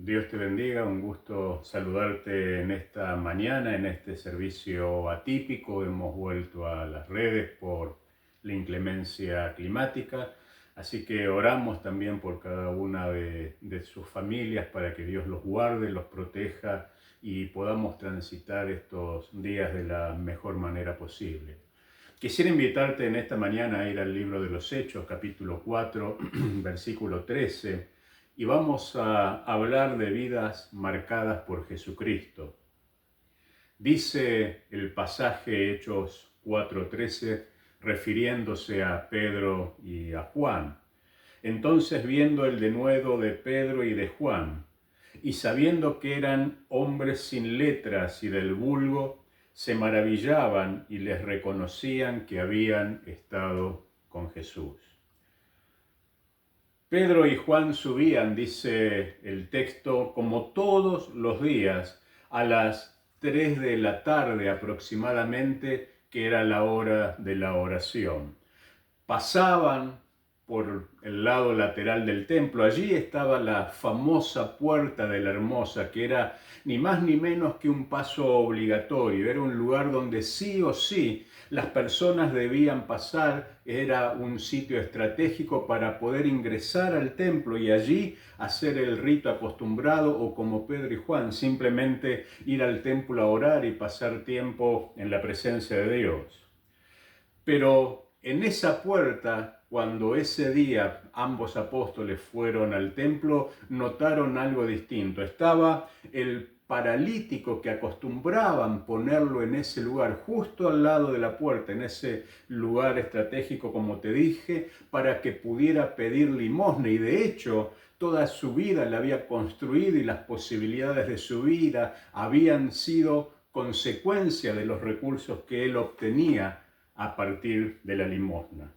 Dios te bendiga, un gusto saludarte en esta mañana, en este servicio atípico. Hemos vuelto a las redes por la inclemencia climática, así que oramos también por cada una de sus familias para que Dios los guarde, los proteja y podamos transitar estos días de la mejor manera posible. Quisiera invitarte en esta mañana a ir al libro de los Hechos, capítulo 4, versículo 13, y vamos a hablar de vidas marcadas por Jesucristo. Dice el pasaje Hechos 4:13, refiriéndose a Pedro y a Juan. Entonces, viendo el denuedo de Pedro y de Juan, y sabiendo que eran hombres sin letras y del vulgo, se maravillaban y les reconocían que habían estado con Jesús. Pedro y Juan subían, dice el texto, como todos los días a las 3 de la tarde aproximadamente, que era la hora de la oración. Pasaban por el lado lateral del templo. Allí estaba la famosa puerta de la Hermosa, que era ni más ni menos que un paso obligatorio. Era un lugar donde sí o sí las personas debían pasar. Era un sitio estratégico para poder ingresar al templo y allí hacer el rito acostumbrado, o como Pedro y Juan, simplemente ir al templo a orar y pasar tiempo en la presencia de Dios. Pero en esa puerta, cuando ese día ambos apóstoles fueron al templo, notaron algo distinto. Estaba el paralítico que acostumbraban ponerlo en ese lugar, justo al lado de la puerta, en ese lugar estratégico, como te dije, para que pudiera pedir limosna. Y de hecho, toda su vida la había construido y las posibilidades de su vida habían sido consecuencia de los recursos que él obtenía a partir de la limosna.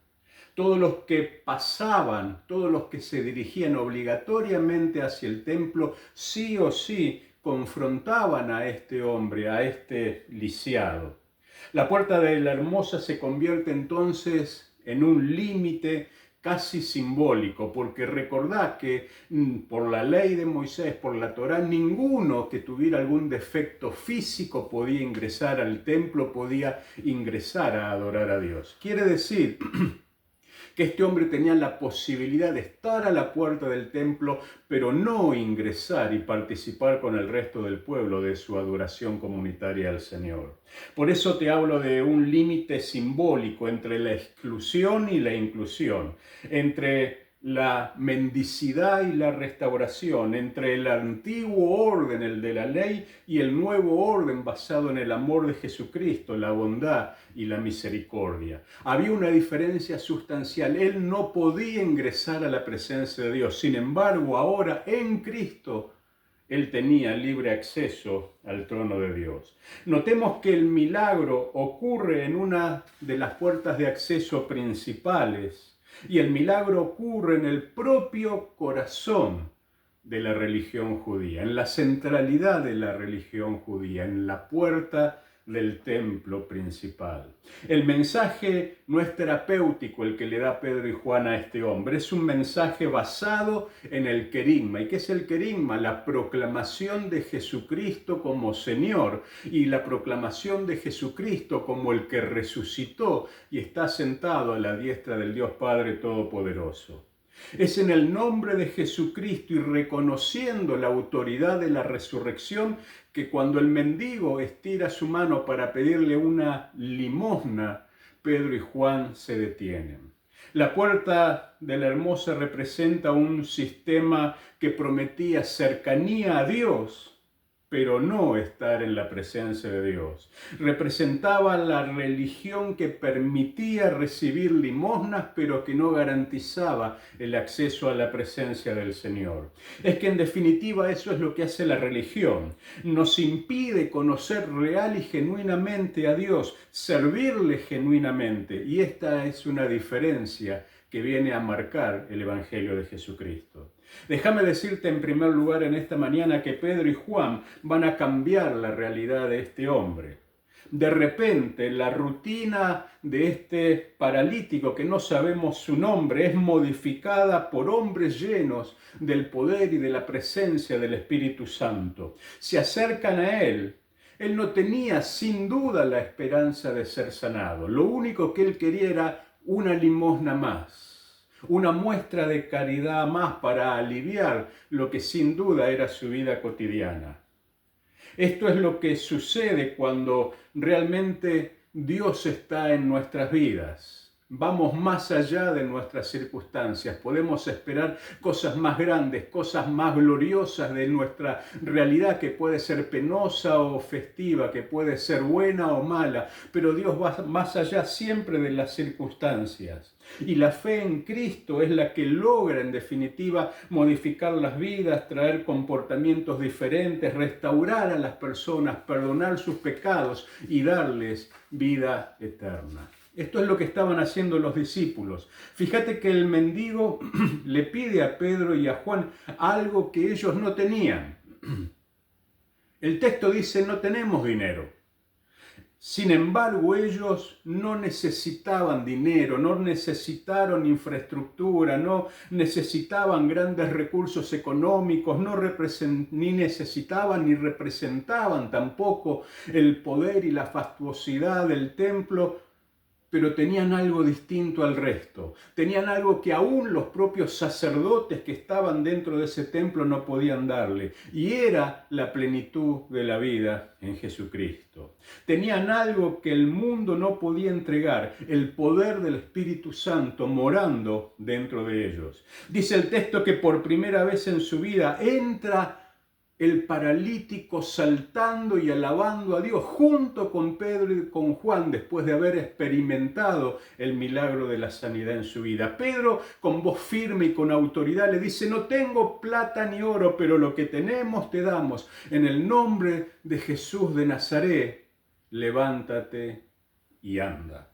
Todos los que pasaban, todos los que se dirigían obligatoriamente hacia el templo, sí o sí confrontaban a este hombre, a este lisiado. La puerta de la Hermosa se convierte entonces en un límite casi simbólico, porque recordad que por la ley de Moisés, por la Torá, ninguno que tuviera algún defecto físico podía ingresar al templo, podía ingresar a adorar a Dios. Quiere decir que este hombre tenía la posibilidad de estar a la puerta del templo, pero no ingresar y participar con el resto del pueblo de su adoración comunitaria al Señor. Por eso te hablo de un límite simbólico entre la exclusión y la inclusión, entre la mendicidad y la restauración, entre el antiguo orden, el de la ley, y el nuevo orden basado en el amor de Jesucristo, la bondad y la misericordia. Había una diferencia sustancial. Él no podía ingresar a la presencia de Dios. Sin embargo, ahora en Cristo, él tenía libre acceso al trono de Dios. Notemos que el milagro ocurre en una de las puertas de acceso principales, y el milagro ocurre en el propio corazón de la religión judía, en la centralidad de la religión judía, en la puerta del templo principal. El mensaje no es terapéutico el que le da Pedro y Juan a este hombre, es un mensaje basado en el querigma. ¿Y qué es el querigma? La proclamación de Jesucristo como Señor y la proclamación de Jesucristo como el que resucitó y está sentado a la diestra del Dios Padre Todopoderoso. Es en el nombre de Jesucristo y reconociendo la autoridad de la resurrección que cuando el mendigo estira su mano para pedirle una limosna, Pedro y Juan se detienen. La puerta de la Hermosa representa un sistema que prometía cercanía a Dios, pero no estar en la presencia de Dios. Representaba la religión que permitía recibir limosnas, pero que no garantizaba el acceso a la presencia del Señor. Es que en definitiva eso es lo que hace la religión. Nos impide conocer real y genuinamente a Dios, servirle genuinamente. Y esta es una diferencia que viene a marcar el Evangelio de Jesucristo. Déjame decirte en primer lugar en esta mañana que Pedro y Juan van a cambiar la realidad de este hombre. De repente, la rutina de este paralítico, que no sabemos su nombre, es modificada por hombres llenos del poder y de la presencia del Espíritu Santo. Se acercan a él. Él no tenía sin duda la esperanza de ser sanado. Lo único que él quería era una limosna más, una muestra de caridad más para aliviar lo que sin duda era su vida cotidiana. Esto es lo que sucede cuando realmente Dios está en nuestras vidas. Vamos más allá de nuestras circunstancias. Podemos esperar cosas más grandes, cosas más gloriosas de nuestra realidad, que puede ser penosa o festiva, que puede ser buena o mala, pero Dios va más allá siempre de las circunstancias. Y la fe en Cristo es la que logra, en definitiva, modificar las vidas, traer comportamientos diferentes, restaurar a las personas, perdonar sus pecados y darles vida eterna. Esto es lo que estaban haciendo los discípulos. Fíjate que el mendigo le pide a Pedro y a Juan algo que ellos no tenían. El texto dice: no tenemos dinero. Sin embargo, ellos no necesitaban dinero, no necesitaron infraestructura, no necesitaban grandes recursos económicos, ni necesitaban ni representaban tampoco el poder y la fastuosidad del templo, pero tenían algo distinto al resto. Tenían algo que aún los propios sacerdotes que estaban dentro de ese templo no podían darle, y era la plenitud de la vida en Jesucristo. Tenían algo que el mundo no podía entregar: el poder del Espíritu Santo morando dentro de ellos. Dice el texto que por primera vez en su vida entra el paralítico saltando y alabando a Dios junto con Pedro y con Juan, después de haber experimentado el milagro de la sanidad en su vida. Pedro, con voz firme y con autoridad, le dice: no tengo plata ni oro, pero lo que tenemos te damos. En el nombre de Jesús de Nazaret, levántate y anda.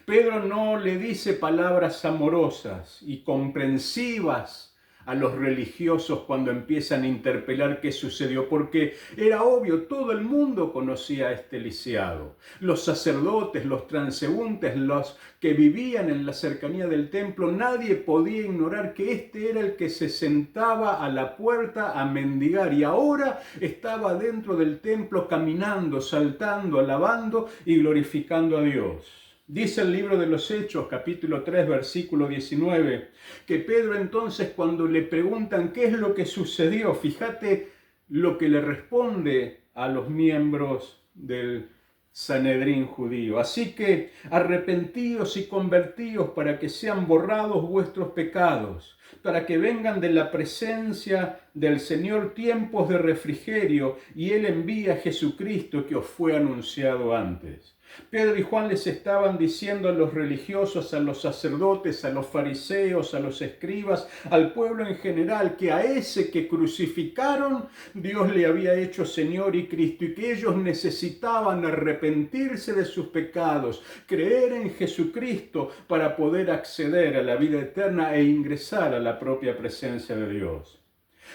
Pedro no le dice palabras amorosas y comprensivas a los religiosos cuando empiezan a interpelar qué sucedió, porque era obvio, todo el mundo conocía a este lisiado. Los sacerdotes, los transeúntes, los que vivían en la cercanía del templo, nadie podía ignorar que este era el que se sentaba a la puerta a mendigar y ahora estaba dentro del templo caminando, saltando, alabando y glorificando a Dios. Dice el libro de los Hechos, capítulo 3, versículo 19, que Pedro entonces, cuando le preguntan qué es lo que sucedió, fíjate lo que le responde a los miembros del Sanedrín judío. Así que arrepentíos y convertíos para que sean borrados vuestros pecados, para que vengan de la presencia del Señor tiempos de refrigerio, y Él envía a Jesucristo que os fue anunciado antes. Pedro y Juan les estaban diciendo a los religiosos, a los sacerdotes, a los fariseos, a los escribas, al pueblo en general, que a ese que crucificaron Dios le había hecho Señor y Cristo, y que ellos necesitaban arrepentirse de sus pecados, creer en Jesucristo para poder acceder a la vida eterna e ingresar a la propia presencia de Dios.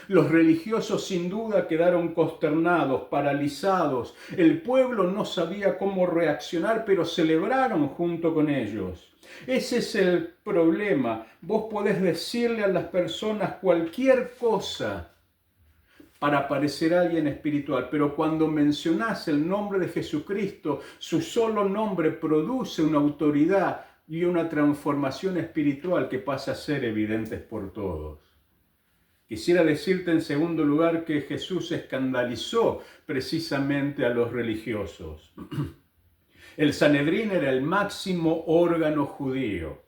Los religiosos sin duda quedaron consternados, paralizados. El pueblo no sabía cómo reaccionar, pero celebraron junto con ellos. Ese es el problema. Vos podés decirle a las personas cualquier cosa para parecer alguien espiritual, pero cuando mencionás el nombre de Jesucristo, su solo nombre produce una autoridad y una transformación espiritual que pasa a ser evidentes por todos. Quisiera decirte en segundo lugar que Jesús escandalizó precisamente a los religiosos. El Sanedrín era el máximo órgano judío.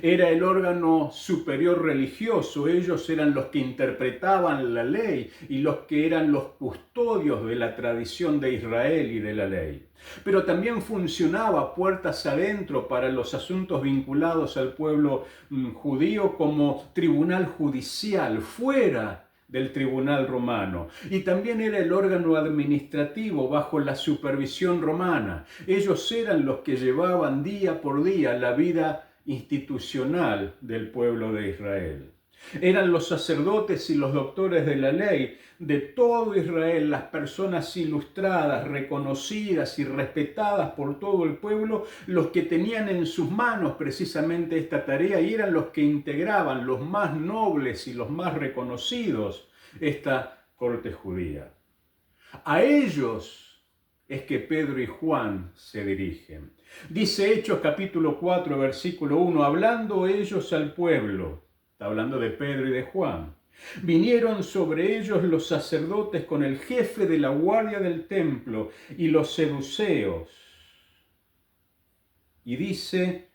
Era el órgano superior religioso. Ellos eran los que interpretaban la ley y los que eran los custodios de la tradición de Israel y de la ley. Pero también funcionaba puertas adentro para los asuntos vinculados al pueblo judío como tribunal judicial, fuera del tribunal romano. Y también era el órgano administrativo bajo la supervisión romana. Ellos eran los que llevaban día por día la vida institucional del pueblo de Israel. Eran los sacerdotes y los doctores de la ley de todo Israel, las personas ilustradas, reconocidas y respetadas por todo el pueblo, los que tenían en sus manos precisamente esta tarea y eran los que integraban, los más nobles y los más reconocidos, esta corte judía. A ellos es que Pedro y Juan se dirigen. Dice Hechos capítulo 4, versículo 1, hablando ellos al pueblo, está hablando de Pedro y de Juan, vinieron sobre ellos los sacerdotes con el jefe de la guardia del templo y los seduceos. Y dice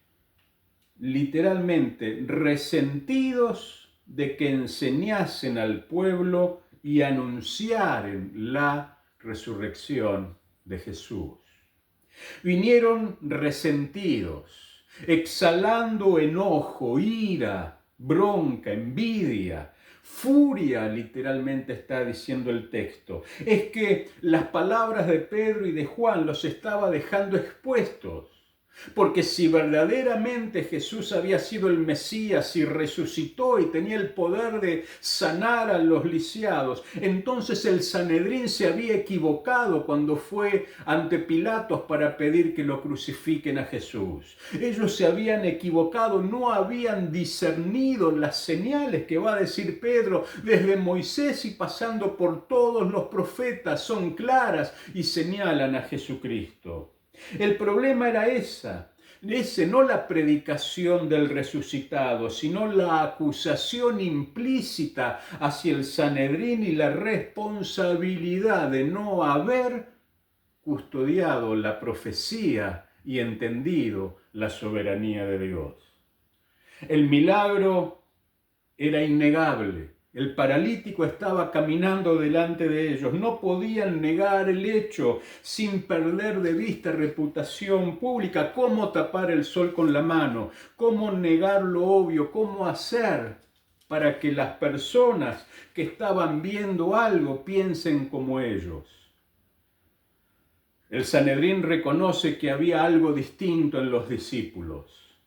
literalmente, resentidos de que enseñasen al pueblo y anunciaren la resurrección de Jesús. Vinieron resentidos, exhalando enojo, ira, bronca, envidia, furia, literalmente está diciendo el texto. Es que las palabras de Pedro y de Juan los estaba dejando expuestos. Porque si verdaderamente Jesús había sido el Mesías y resucitó y tenía el poder de sanar a los lisiados, entonces el Sanedrín se había equivocado cuando fue ante Pilatos para pedir que lo crucifiquen a Jesús. Ellos se habían equivocado, no habían discernido las señales que va a decir Pedro desde Moisés y pasando por todos los profetas, son claras y señalan a Jesucristo. El problema era ese, no la predicación del resucitado, sino la acusación implícita hacia el Sanedrín y la responsabilidad de no haber custodiado la profecía y entendido la soberanía de Dios. El milagro era innegable. El paralítico estaba caminando delante de ellos. No podían negar el hecho sin perder de vista reputación pública. ¿Cómo tapar el sol con la mano? ¿Cómo negar lo obvio? ¿Cómo hacer para que las personas que estaban viendo algo piensen como ellos? El Sanedrín reconoce que había algo distinto en los discípulos,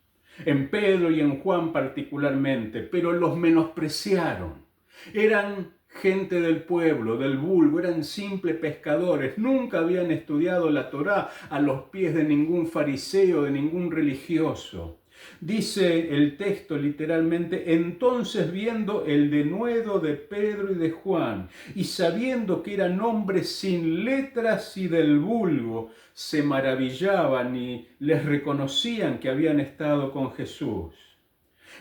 en Pedro y en Juan particularmente, pero los menospreciaron. Eran gente del pueblo, del vulgo, eran simples pescadores, nunca habían estudiado la Torá a los pies de ningún fariseo, de ningún religioso. Dice el texto literalmente, entonces viendo el denuedo de Pedro y de Juan, y sabiendo que eran hombres sin letras y del vulgo, se maravillaban y les reconocían que habían estado con Jesús.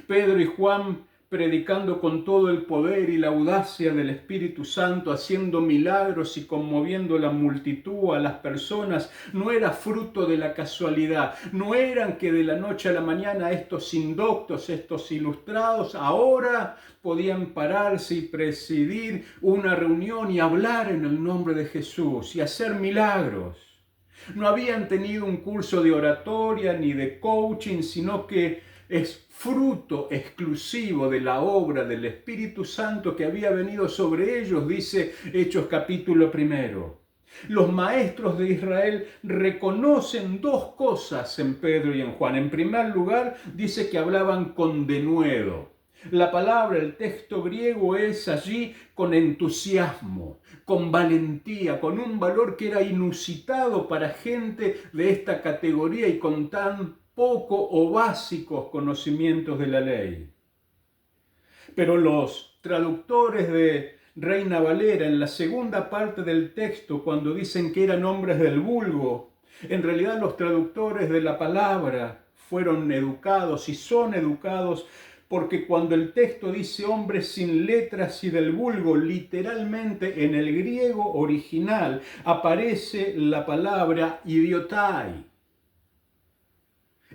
Pedro y Juan predicando con todo el poder y la audacia del Espíritu Santo, haciendo milagros y conmoviendo la multitud a las personas, no era fruto de la casualidad, no eran que de la noche a la mañana estos indoctos, estos ilustrados, ahora podían pararse y presidir una reunión y hablar en el nombre de Jesús y hacer milagros. No habían tenido un curso de oratoria ni de coaching, sino que es fruto exclusivo de la obra del Espíritu Santo que había venido sobre ellos, dice Hechos capítulo 1. Los maestros de Israel reconocen dos cosas en Pedro y en Juan. En primer lugar, dice que hablaban con denuedo. La palabra, el texto griego es allí con entusiasmo, con valentía, con un valor que era inusitado para gente de esta categoría y con tan poco o básicos conocimientos de la ley. Pero los traductores de Reina Valera, en la segunda parte del texto, cuando dicen que eran hombres del vulgo, en realidad los traductores de la palabra fueron educados y son educados, porque cuando el texto dice hombres sin letras y del vulgo, literalmente en el griego original aparece la palabra idiotai.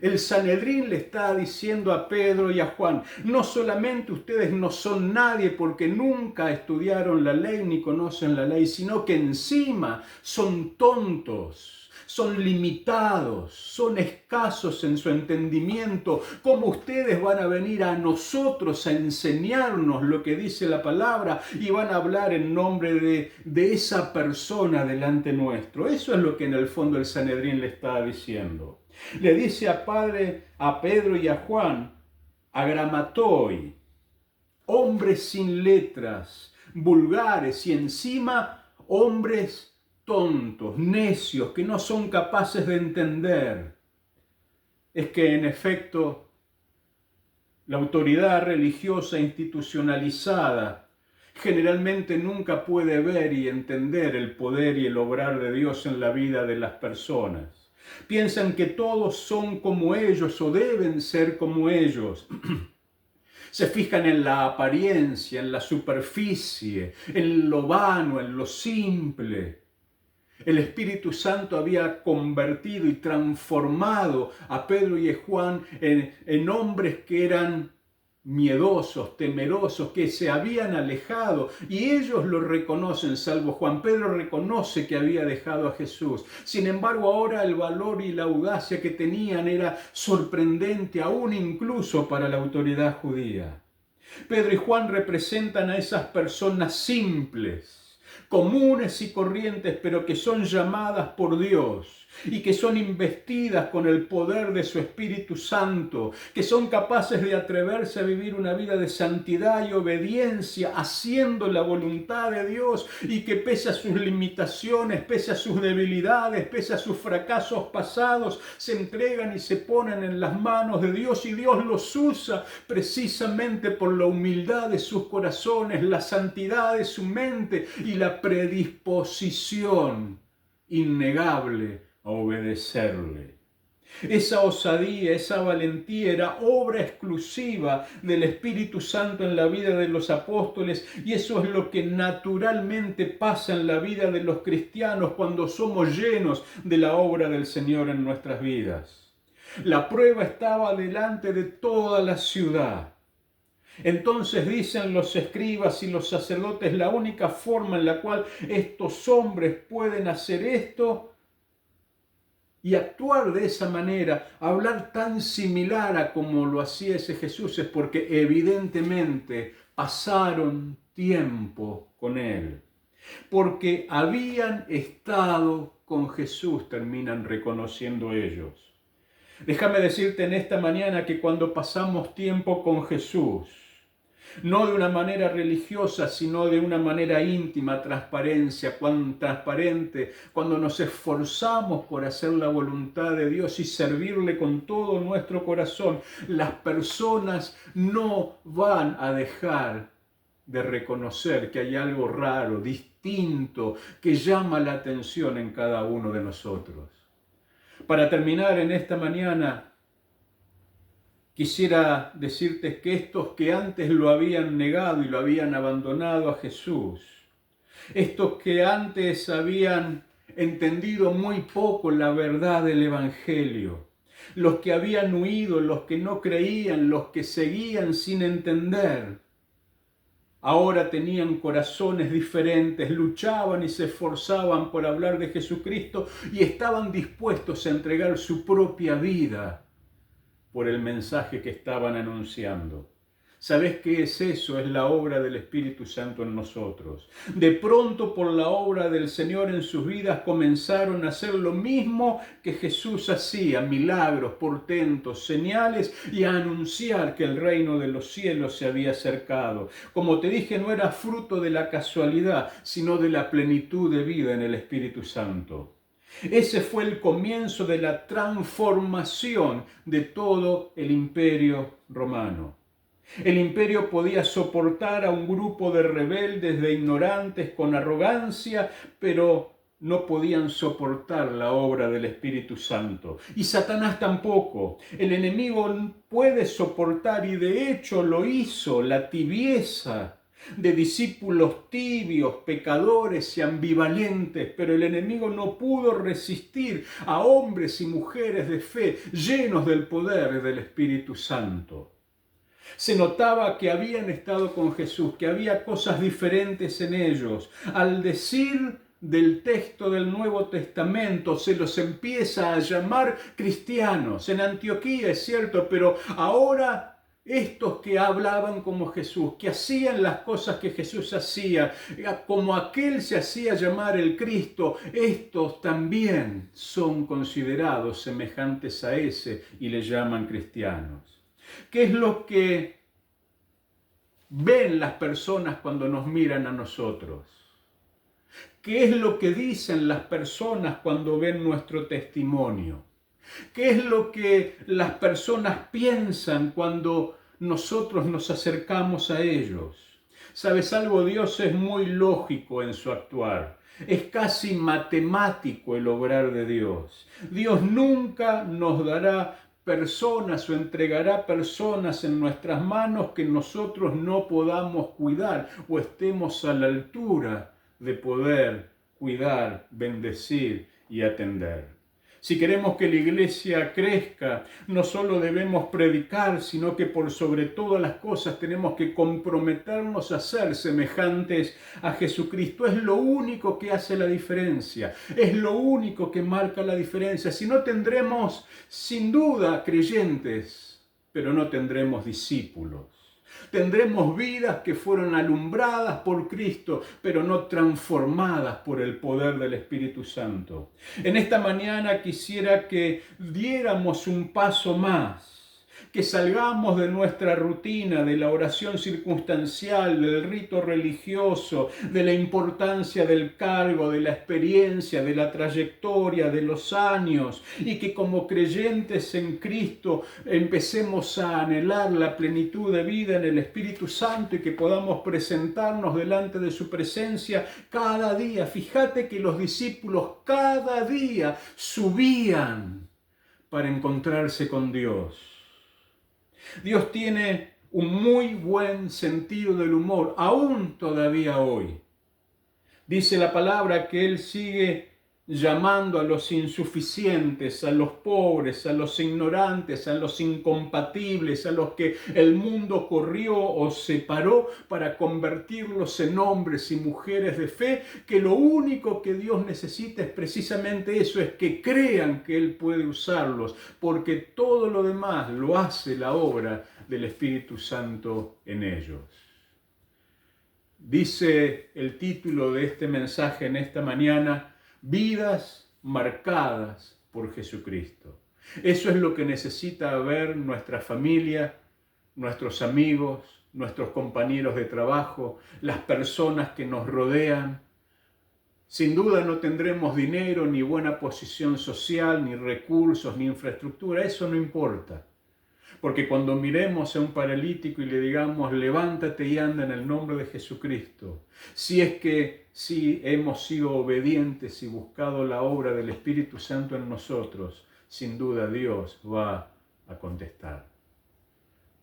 El Sanedrín le está diciendo a Pedro y a Juan, no solamente ustedes no son nadie porque nunca estudiaron la ley ni conocen la ley, sino que encima son tontos, son limitados, son escasos en su entendimiento. ¿Cómo ustedes van a venir a nosotros a enseñarnos lo que dice la palabra y van a hablar en nombre de esa persona delante nuestro? Eso es lo que en el fondo el Sanedrín le está diciendo. Le dice a Pedro y a Juan, agramatoi. hombres sin letras, vulgares y encima hombres tontos, necios, que no son capaces de entender. Es que en efecto la autoridad religiosa institucionalizada generalmente nunca puede ver y entender el poder y el obrar de Dios en la vida de las personas. Piensan que todos son como ellos o deben ser como ellos. Se fijan en la apariencia, en la superficie, en lo vano, en lo simple. El Espíritu Santo había convertido y transformado a Pedro y a Juan en hombres que eran miedosos, temerosos, que se habían alejado, y ellos lo reconocen, salvo Juan. Pedro reconoce que había dejado a Jesús. Sin embargo, ahora el valor y la audacia que tenían era sorprendente, aún incluso para la autoridad judía. Pedro y Juan representan a esas personas simples, comunes y corrientes, pero que son llamadas por Dios y que son investidas con el poder de su Espíritu Santo, que son capaces de atreverse a vivir una vida de santidad y obediencia, haciendo la voluntad de Dios, y que pese a sus limitaciones, pese a sus debilidades, pese a sus fracasos pasados, se entregan y se ponen en las manos de Dios, y Dios los usa precisamente por la humildad de sus corazones, la santidad de su mente y la predisposición innegable a obedecerle. Esa osadía, esa valentía era obra exclusiva del Espíritu Santo en la vida de los apóstoles, y eso es lo que naturalmente pasa en la vida de los cristianos cuando somos llenos de la obra del Señor en nuestras vidas. La prueba estaba delante de toda la ciudad. Entonces dicen los escribas y los sacerdotes, la única forma en la cual estos hombres pueden hacer esto y actuar de esa manera, hablar tan similar a como lo hacía ese Jesús, es porque evidentemente pasaron tiempo con él. Porque habían estado con Jesús, terminan reconociendo ellos. Déjame decirte en esta mañana que cuando pasamos tiempo con Jesús, no de una manera religiosa, sino de una manera íntima, transparente, cuando nos esforzamos por hacer la voluntad de Dios y servirle con todo nuestro corazón, las personas no van a dejar de reconocer que hay algo raro, distinto, que llama la atención en cada uno de nosotros. Para terminar en esta mañana, quisiera decirte que estos que antes lo habían negado y lo habían abandonado a Jesús, estos que antes habían entendido muy poco la verdad del Evangelio, los que habían huido, los que no creían, los que seguían sin entender, ahora tenían corazones diferentes, luchaban y se esforzaban por hablar de Jesucristo y estaban dispuestos a entregar su propia vida por el mensaje que estaban anunciando. ¿Sabes qué es eso? Es la obra del Espíritu Santo en nosotros. De pronto, por la obra del Señor en sus vidas, comenzaron a hacer lo mismo que Jesús hacía: milagros, portentos, señales, y a anunciar que el reino de los cielos se había acercado. Como te dije, no era fruto de la casualidad, sino de la plenitud de vida en el Espíritu Santo. Ese fue el comienzo de la transformación de todo el imperio romano. El imperio podía soportar a un grupo de rebeldes, de ignorantes, con arrogancia, pero no podían soportar la obra del Espíritu Santo. Y Satanás tampoco. El enemigo puede soportar, y de hecho lo hizo, la tibieza de discípulos tibios, pecadores y ambivalentes, pero el enemigo no pudo resistir a hombres y mujeres de fe llenos del poder del Espíritu Santo. Se notaba que habían estado con Jesús, que había cosas diferentes en ellos. Al decir del texto del Nuevo Testamento, se los empieza a llamar cristianos. En Antioquía, es cierto, pero ahora estos que hablaban como Jesús, que hacían las cosas que Jesús hacía, como aquel se hacía llamar el Cristo, estos también son considerados semejantes a ese y le llaman cristianos. ¿Qué es lo que ven las personas cuando nos miran a nosotros? ¿Qué es lo que dicen las personas cuando ven nuestro testimonio? ¿Qué es lo que las personas piensan cuando nosotros nos acercamos a ellos? ¿Sabes algo? Dios es muy lógico en su actuar. Es casi matemático el obrar de Dios. Dios nunca nos dará personas o entregará personas en nuestras manos que nosotros no podamos cuidar o estemos a la altura de poder cuidar, bendecir y atender. Si queremos que la iglesia crezca, no solo debemos predicar, sino que por sobre todas las cosas tenemos que comprometernos a ser semejantes a Jesucristo. Es lo único que hace la diferencia, es lo único que marca la diferencia. Si no, tendremos sin duda creyentes, pero no tendremos discípulos. Tendremos vidas que fueron alumbradas por Cristo, pero no transformadas por el poder del Espíritu Santo. En esta mañana quisiera que diéramos un paso más, que salgamos de nuestra rutina, de la oración circunstancial, del rito religioso, de la importancia del cargo, de la experiencia, de la trayectoria, de los años, y que como creyentes en Cristo empecemos a anhelar la plenitud de vida en el Espíritu Santo y que podamos presentarnos delante de su presencia cada día. Fíjate que los discípulos cada día subían para encontrarse con Dios. Dios tiene un muy buen sentido del humor, aún todavía hoy. Dice la palabra que Él sigue llamando a los insuficientes, a los pobres, a los ignorantes, a los incompatibles, a los que el mundo corrió o separó para convertirlos en hombres y mujeres de fe, que lo único que Dios necesita es precisamente eso, es que crean que Él puede usarlos, porque todo lo demás lo hace la obra del Espíritu Santo en ellos. Dice el título de este mensaje en esta mañana: vidas marcadas por Jesucristo. Eso es lo que necesita ver nuestra familia, nuestros amigos, nuestros compañeros de trabajo, las personas que nos rodean. Sin duda no tendremos dinero, ni buena posición social, ni recursos, ni infraestructura. Eso no importa. Porque cuando miremos a un paralítico y le digamos, levántate y anda en el nombre de Jesucristo, si hemos sido obedientes y buscado la obra del Espíritu Santo en nosotros, sin duda Dios va a contestar.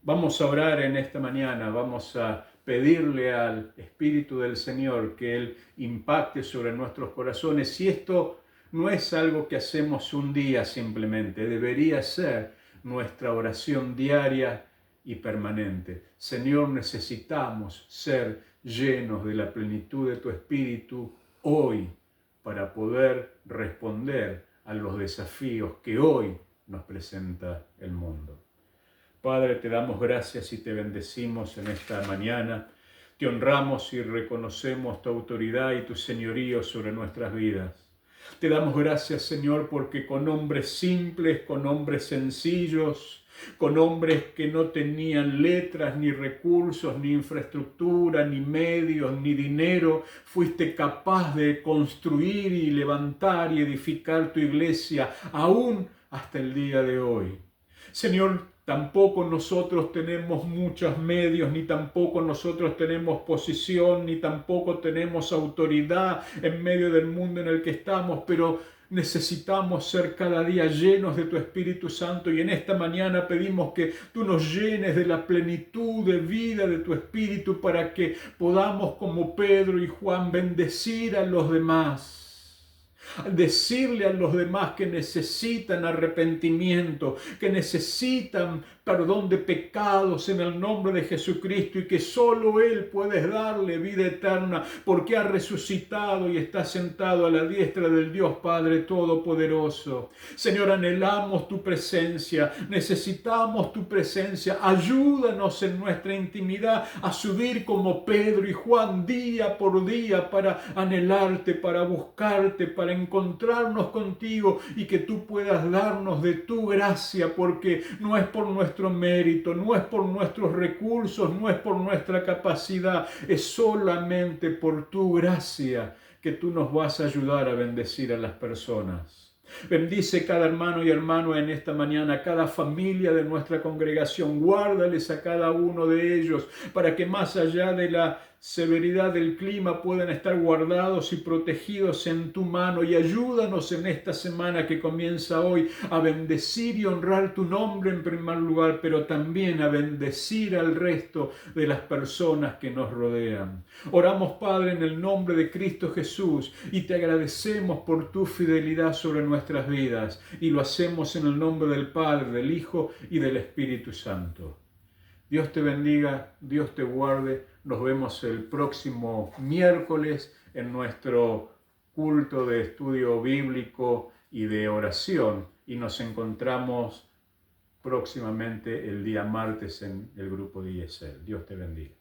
Vamos a orar en esta mañana, vamos a pedirle al Espíritu del Señor que Él impacte sobre nuestros corazones. Y esto no es algo que hacemos un día simplemente, debería ser nuestra oración diaria y permanente. Señor, necesitamos ser llenos de la plenitud de tu Espíritu hoy para poder responder a los desafíos que hoy nos presenta el mundo. Padre, te damos gracias y te bendecimos en esta mañana. Te honramos y reconocemos tu autoridad y tu señorío sobre nuestras vidas. Te damos gracias, Señor, porque con hombres simples, con hombres sencillos, con hombres que no tenían letras, ni recursos, ni infraestructura, ni medios, ni dinero, fuiste capaz de construir y levantar y edificar tu iglesia, aún hasta el día de hoy. Señor, tampoco nosotros tenemos muchos medios, ni tampoco nosotros tenemos posición, ni tampoco tenemos autoridad en medio del mundo en el que estamos, pero necesitamos ser cada día llenos de tu Espíritu Santo, y en esta mañana pedimos que tú nos llenes de la plenitud de vida de tu Espíritu para que podamos, como Pedro y Juan, bendecir a los demás. Decirle a los demás que necesitan arrepentimiento, que necesitan perdón de pecados en el nombre de Jesucristo, y que solo Él puede darle vida eterna porque ha resucitado y está sentado a la diestra del Dios Padre Todopoderoso. Señor, anhelamos tu presencia, necesitamos tu presencia. Ayúdanos en nuestra intimidad a subir como Pedro y Juan día por día para anhelarte, para buscarte, para para encontrarnos contigo y que tú puedas darnos de tu gracia, porque no es por nuestro mérito, no es por nuestros recursos, no es por nuestra capacidad, es solamente por tu gracia que tú nos vas a ayudar a bendecir a las personas. Bendice cada hermano y hermana en esta mañana, cada familia de nuestra congregación. Guárdales a cada uno de ellos para que más allá de la severidad del clima puedan estar guardados y protegidos en tu mano. Y ayúdanos en esta semana que comienza hoy a bendecir y honrar tu nombre en primer lugar, pero también a bendecir al resto de las personas que nos rodean. Oramos, Padre, en el nombre de Cristo Jesús y te agradecemos por tu fidelidad sobre nuestras vidas, y lo hacemos en el nombre del Padre, del Hijo y del Espíritu Santo. Dios te bendiga, Dios te guarde. Nos vemos el próximo miércoles en nuestro culto de estudio bíblico y de oración, y nos encontramos próximamente el día martes en el grupo de IESEL. Dios te bendiga.